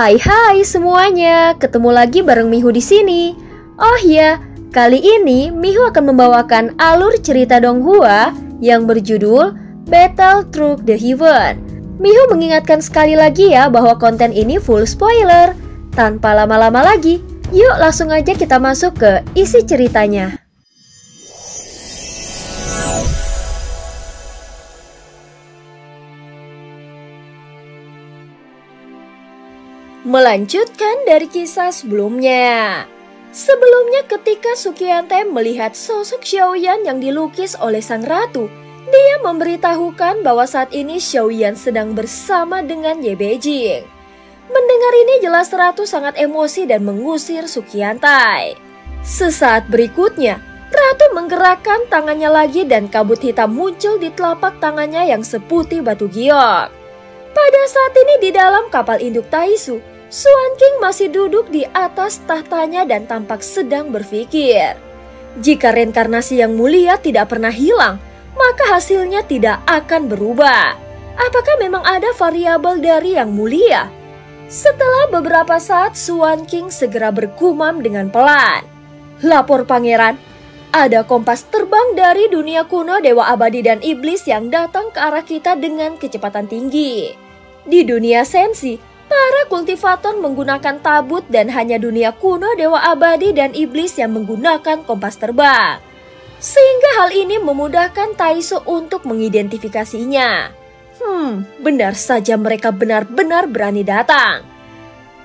Hai semuanya, ketemu lagi bareng Mihu di sini. Oh ya, kali ini Mihu akan membawakan alur cerita Donghua yang berjudul Battle Through the Heaven. Mihu mengingatkan sekali lagi ya bahwa konten ini full spoiler. Tanpa lama-lama lagi, yuk langsung aja kita masuk ke isi ceritanya. Melanjutkan dari kisah sebelumnya. Sebelumnya ketika Sukyante melihat sosok Xiaoyan yang dilukis oleh sang ratu, dia memberitahukan bahwa saat ini Xiaoyan sedang bersama dengan Ye Beijing. Mendengar ini jelas ratu sangat emosi dan mengusir Sukyante. Sesaat berikutnya, ratu menggerakkan tangannya lagi dan kabut hitam muncul di telapak tangannya yang seputih batu giok. Pada saat ini di dalam kapal induk Taisu, Suan King masih duduk di atas tahtanya dan tampak sedang berpikir. Jika reinkarnasi yang mulia tidak pernah hilang, maka hasilnya tidak akan berubah. Apakah memang ada variabel dari yang mulia? Setelah beberapa saat, Suan King segera bergumam dengan pelan. Lapor pangeran, ada kompas terbang dari dunia kuno Dewa Abadi dan Iblis yang datang ke arah kita dengan kecepatan tinggi. Di dunia sensi, para kultivator menggunakan tabut dan hanya dunia kuno Dewa Abadi dan Iblis yang menggunakan kompas terbang. Sehingga hal ini memudahkan Taiso untuk mengidentifikasinya. Benar saja mereka benar-benar berani datang.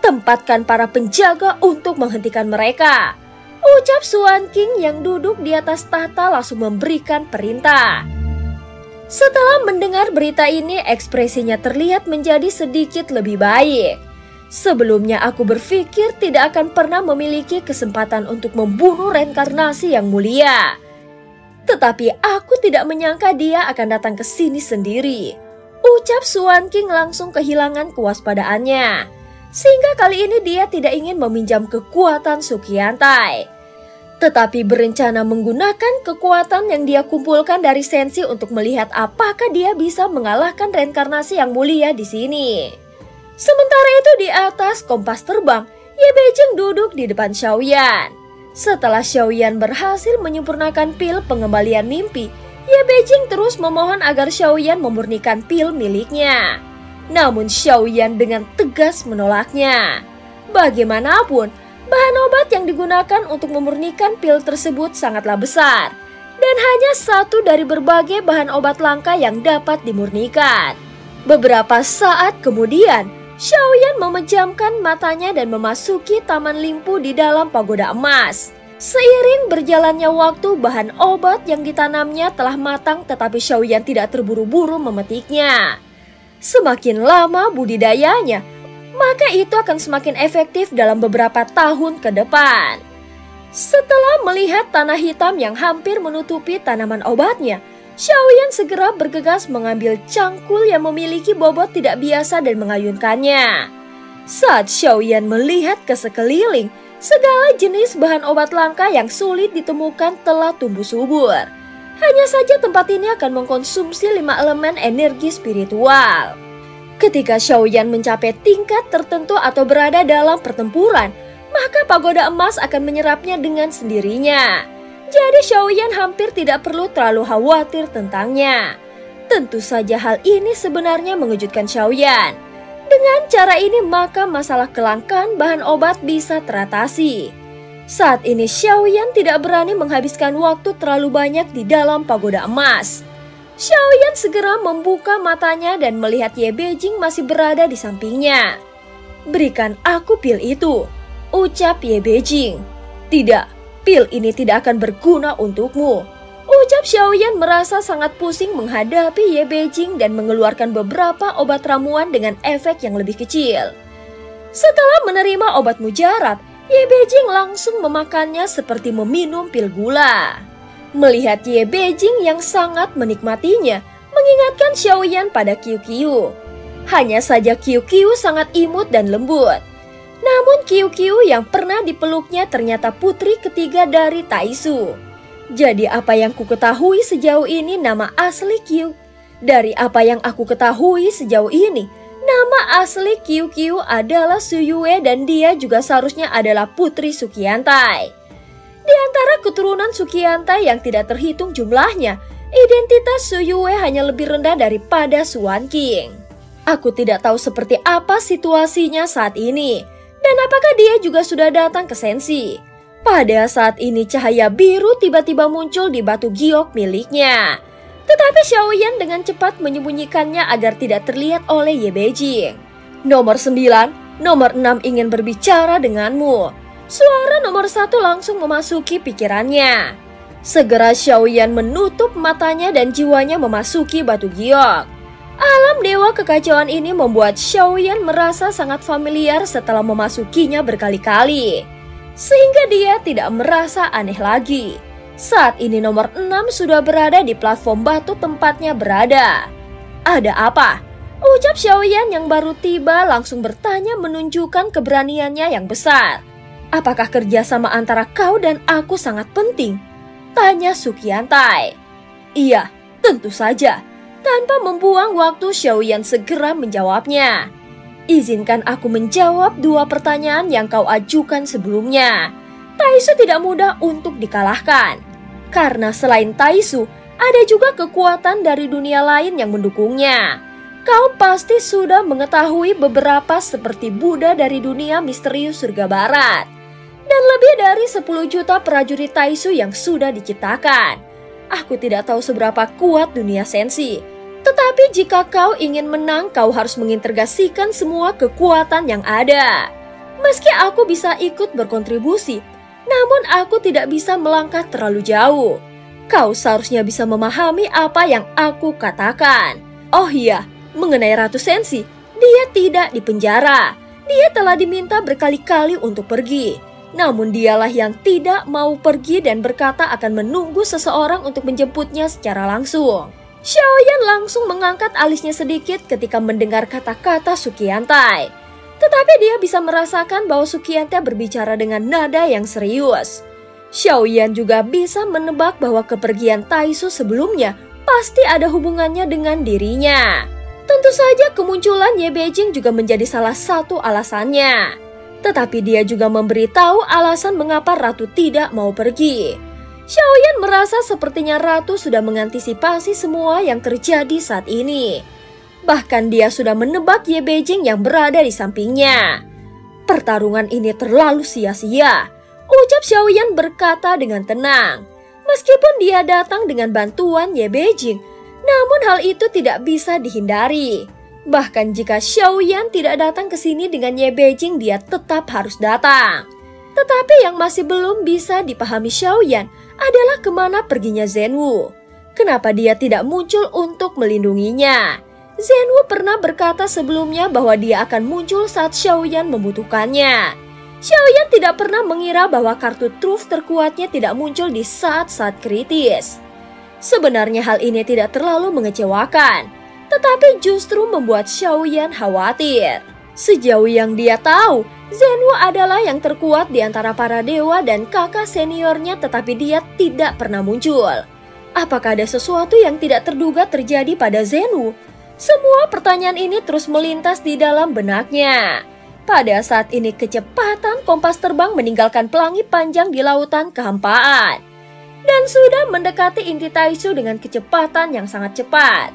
Tempatkan para penjaga untuk menghentikan mereka, ucap Suan King yang duduk di atas tahta langsung memberikan perintah. Setelah mendengar berita ini, ekspresinya terlihat menjadi sedikit lebih baik. Sebelumnya aku berpikir tidak akan pernah memiliki kesempatan untuk membunuh reinkarnasi yang mulia. Tetapi aku tidak menyangka dia akan datang ke sini sendiri, ucap Suan King langsung kehilangan kewaspadaannya. Sehingga kali ini dia tidak ingin meminjam kekuatan Sukyante, tetapi berencana menggunakan kekuatan yang dia kumpulkan dari sensi untuk melihat apakah dia bisa mengalahkan reinkarnasi yang mulia di sini. Sementara itu di atas kompas terbang, Ye Beijing duduk di depan Xiaoyan. Setelah Xiaoyan berhasil menyempurnakan pil pengembalian mimpi, Ye Beijing terus memohon agar Xiaoyan memurnikan pil miliknya. Namun Xiaoyan dengan tegas menolaknya. Bagaimanapun, bahan obat yang digunakan untuk memurnikan pil tersebut sangatlah besar dan hanya satu dari berbagai bahan obat langka yang dapat dimurnikan. Beberapa saat kemudian, Xiaoyan memejamkan matanya dan memasuki taman limpu di dalam pagoda emas. Seiring berjalannya waktu, bahan obat yang ditanamnya telah matang tetapi Xiaoyan tidak terburu-buru memetiknya. Semakin lama budidayanya, maka itu akan semakin efektif dalam beberapa tahun ke depan. Setelah melihat tanah hitam yang hampir menutupi tanaman obatnya, Xiaoyan segera bergegas mengambil cangkul yang memiliki bobot tidak biasa dan mengayunkannya. Saat Xiaoyan melihat ke sekeliling, segala jenis bahan obat langka yang sulit ditemukan telah tumbuh subur. Hanya saja tempat ini akan mengkonsumsi 5 elemen energi spiritual. Ketika Xiaoyan mencapai tingkat tertentu atau berada dalam pertempuran, maka pagoda emas akan menyerapnya dengan sendirinya. Jadi Xiaoyan hampir tidak perlu terlalu khawatir tentangnya. Tentu saja hal ini sebenarnya mengejutkan Xiaoyan. Dengan cara ini maka masalah kelangkaan bahan obat bisa teratasi. Saat ini Xiaoyan tidak berani menghabiskan waktu terlalu banyak di dalam pagoda emas. Xiaoyan segera membuka matanya dan melihat Ye Beijing masih berada di sampingnya. Berikan aku pil itu, ucap Ye Beijing. Tidak, pil ini tidak akan berguna untukmu, ucap Xiaoyan merasa sangat pusing menghadapi Ye Beijing dan mengeluarkan beberapa obat ramuan dengan efek yang lebih kecil. Setelah menerima obat mujarab, Ye Beijing langsung memakannya seperti meminum pil gula. Melihat Ye Beijing yang sangat menikmatinya, mengingatkan Xiaoyan pada Qiu. Hanya saja Qiu sangat imut dan lembut. Namun Qiu yang pernah dipeluknya ternyata putri ketiga dari Taisu. Jadi apa yang ku ketahui sejauh ini nama asli Qiu. Dari apa yang aku ketahui sejauh ini, Nama asli Qiu Qiu adalah Su Yue dan dia juga seharusnya adalah putri Suqiantai. Di antara keturunan Suqiantai yang tidak terhitung jumlahnya, identitas Su Yue hanya lebih rendah daripada Su Wanqing. Aku tidak tahu seperti apa situasinya saat ini, dan apakah dia juga sudah datang ke Sensi. Pada saat ini cahaya biru tiba-tiba muncul di batu giok miliknya. Tetapi Xiaoyan dengan cepat menyembunyikannya agar tidak terlihat oleh Ye Beijing. Nomor 9, nomor 6 ingin berbicara denganmu. Suara nomor 1 langsung memasuki pikirannya. Segera Xiaoyan menutup matanya dan jiwanya memasuki batu giok. Alam dewa kekacauan ini membuat Xiaoyan merasa sangat familiar setelah memasukinya berkali-kali. Sehingga dia tidak merasa aneh lagi. Saat ini nomor 6 sudah berada di platform batu tempatnya berada. Ada apa? Ucap Xiaoyan yang baru tiba langsung bertanya menunjukkan keberaniannya yang besar. Apakah kerjasama antara kau dan aku sangat penting? Tanya Suqiantai. Iya, tentu saja. Tanpa membuang waktu, Xiaoyan segera menjawabnya. Izinkan aku menjawab 2 pertanyaan yang kau ajukan sebelumnya. Taisu tidak mudah untuk dikalahkan. Karena selain Taisu, ada juga kekuatan dari dunia lain yang mendukungnya. Kau pasti sudah mengetahui beberapa seperti Buddha dari dunia misterius surga barat. Dan lebih dari 10 juta prajurit Taisu yang sudah diciptakan. Aku tidak tahu seberapa kuat dunia Sensi. Tetapi jika kau ingin menang, kau harus mengintegrasikan semua kekuatan yang ada. Meski aku bisa ikut berkontribusi, namun aku tidak bisa melangkah terlalu jauh. Kau seharusnya bisa memahami apa yang aku katakan. Oh iya, mengenai Ratu Sensi, dia tidak dipenjara. Dia telah diminta berkali-kali untuk pergi. Namun dialah yang tidak mau pergi dan berkata akan menunggu seseorang untuk menjemputnya secara langsung. Xiaoyan langsung mengangkat alisnya sedikit ketika mendengar kata-kata Suqiantai. Tetapi dia bisa merasakan bahwa Suqiantai berbicara dengan nada yang serius. Xiaoyan juga bisa menebak bahwa kepergian Taisu sebelumnya pasti ada hubungannya dengan dirinya. Tentu saja kemunculan Ye Beijing juga menjadi salah satu alasannya. Tetapi dia juga memberitahu alasan mengapa Ratu tidak mau pergi. Xiaoyan merasa sepertinya Ratu sudah mengantisipasi semua yang terjadi saat ini. Bahkan dia sudah menebak Ye Beijing yang berada di sampingnya. Pertarungan ini terlalu sia-sia, ucap Xiaoyan berkata dengan tenang. Meskipun dia datang dengan bantuan Ye Beijing, namun hal itu tidak bisa dihindari. Bahkan jika Xiaoyan tidak datang ke sini dengan Ye Beijing, dia tetap harus datang. Tetapi yang masih belum bisa dipahami Xiaoyan adalah kemana perginya Zhenwu. Kenapa dia tidak muncul untuk melindunginya? Zhenwu pernah berkata sebelumnya bahwa dia akan muncul saat Xiaoyan membutuhkannya. Xiaoyan tidak pernah mengira bahwa kartu truf terkuatnya tidak muncul di saat-saat kritis. Sebenarnya hal ini tidak terlalu mengecewakan, tetapi justru membuat Xiaoyan khawatir. Sejauh yang dia tahu, Zhenwu adalah yang terkuat di antara para dewa dan kakak seniornya, tetapi dia tidak pernah muncul. Apakah ada sesuatu yang tidak terduga terjadi pada Zhenwu? Semua pertanyaan ini terus melintas di dalam benaknya. Pada saat ini kecepatan kompas terbang meninggalkan pelangi panjang di lautan kehampaan. Dan sudah mendekati inti Taisu dengan kecepatan yang sangat cepat.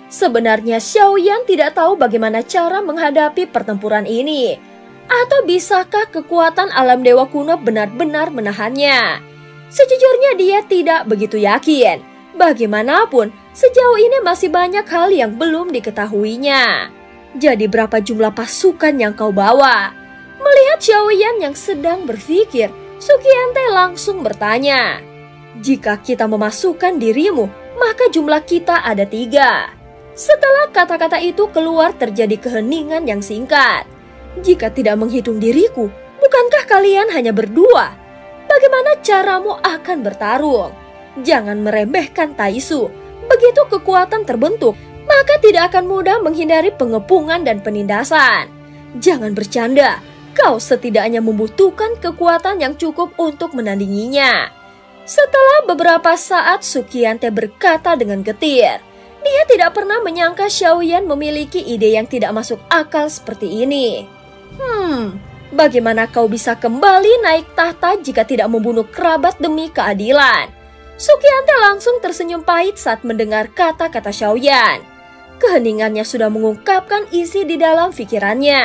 Sebenarnya Xiaoyan tidak tahu bagaimana cara menghadapi pertempuran ini. Atau bisakah kekuatan alam dewa kuno benar-benar menahannya? Sejujurnya dia tidak begitu yakin. Bagaimanapun, sejauh ini masih banyak hal yang belum diketahuinya. Jadi berapa jumlah pasukan yang kau bawa? Melihat Xiaoyan yang sedang berpikir, Suqiantai langsung bertanya. Jika kita memasukkan dirimu, maka jumlah kita ada 3. Setelah kata-kata itu keluar terjadi keheningan yang singkat. Jika tidak menghitung diriku, bukankah kalian hanya berdua? Bagaimana caramu akan bertarung? Jangan meremehkan Taisu. Begitu kekuatan terbentuk, maka tidak akan mudah menghindari pengepungan dan penindasan. Jangan bercanda, kau setidaknya membutuhkan kekuatan yang cukup untuk menandinginya. Setelah beberapa saat, Suqiantai berkata dengan getir. Dia tidak pernah menyangka Xiaoyan memiliki ide yang tidak masuk akal seperti ini. Bagaimana kau bisa kembali naik tahta jika tidak membunuh kerabat demi keadilan? Sukyante langsung tersenyum pahit saat mendengar kata-kata Xiaoyan. Keheningannya sudah mengungkapkan isi di dalam pikirannya.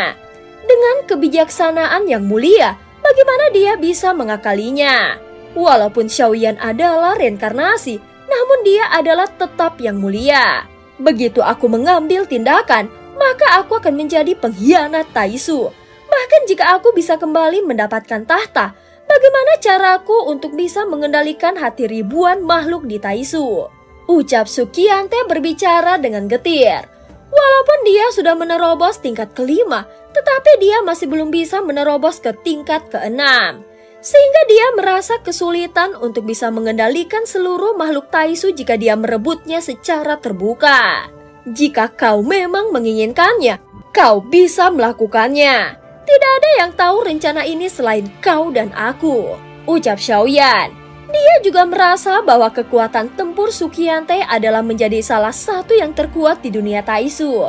Dengan kebijaksanaan yang mulia, bagaimana dia bisa mengakalinya? Walaupun Xiaoyan adalah reinkarnasi, namun dia adalah tetap yang mulia. Begitu aku mengambil tindakan, maka aku akan menjadi pengkhianat Taisu. Bahkan jika aku bisa kembali mendapatkan tahta, bagaimana caraku untuk bisa mengendalikan hati ribuan makhluk di Taisu? Ucap Sukyante berbicara dengan getir. Walaupun dia sudah menerobos tingkat kelima, tetapi dia masih belum bisa menerobos ke tingkat keenam. Sehingga dia merasa kesulitan untuk bisa mengendalikan seluruh makhluk Taisu jika dia merebutnya secara terbuka. Jika kau memang menginginkannya, kau bisa melakukannya. Tidak ada yang tahu rencana ini selain kau dan aku, ucap Xiaoyan. Dia juga merasa bahwa kekuatan tempur Sukyante adalah menjadi salah satu yang terkuat di dunia Taisu.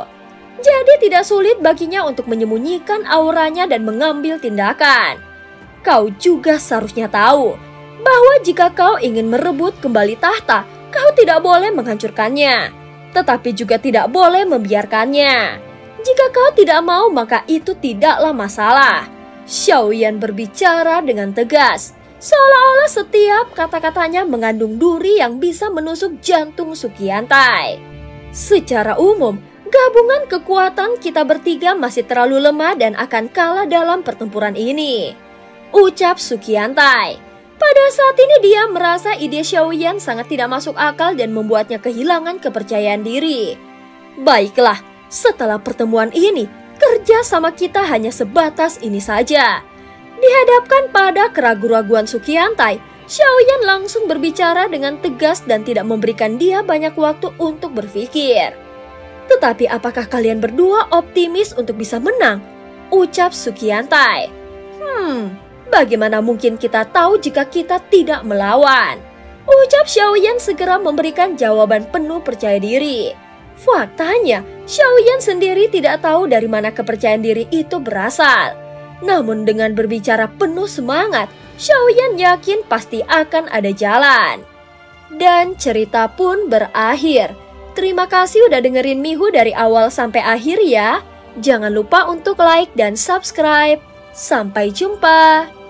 Jadi tidak sulit baginya untuk menyembunyikan auranya dan mengambil tindakan. Kau juga seharusnya tahu bahwa jika kau ingin merebut kembali tahta, kau tidak boleh menghancurkannya, tetapi juga tidak boleh membiarkannya. Jika kau tidak mau, maka itu tidaklah masalah. Xiaoyan berbicara dengan tegas, seolah-olah setiap kata-katanya mengandung duri yang bisa menusuk jantung Sukyante. Secara umum, gabungan kekuatan kita bertiga masih terlalu lemah dan akan kalah dalam pertempuran ini, ucap Sukyante. Pada saat ini dia merasa ide Xiaoyan sangat tidak masuk akal dan membuatnya kehilangan kepercayaan diri. Baiklah, setelah pertemuan ini, kerja sama kita hanya sebatas ini saja. Dihadapkan pada keraguan-raguan Sukyante, Xiaoyan langsung berbicara dengan tegas dan tidak memberikan dia banyak waktu untuk berpikir. Tetapi apakah kalian berdua optimis untuk bisa menang? Ucap Sukyante. Bagaimana mungkin kita tahu jika kita tidak melawan? Ucap Xiaoyan segera memberikan jawaban penuh percaya diri. Faktanya, Xiaoyan sendiri tidak tahu dari mana kepercayaan diri itu berasal. Namun dengan berbicara penuh semangat, Xiaoyan yakin pasti akan ada jalan. Dan cerita pun berakhir. Terima kasih udah dengerin Mihu dari awal sampai akhir ya. Jangan lupa untuk like dan subscribe. Sampai jumpa.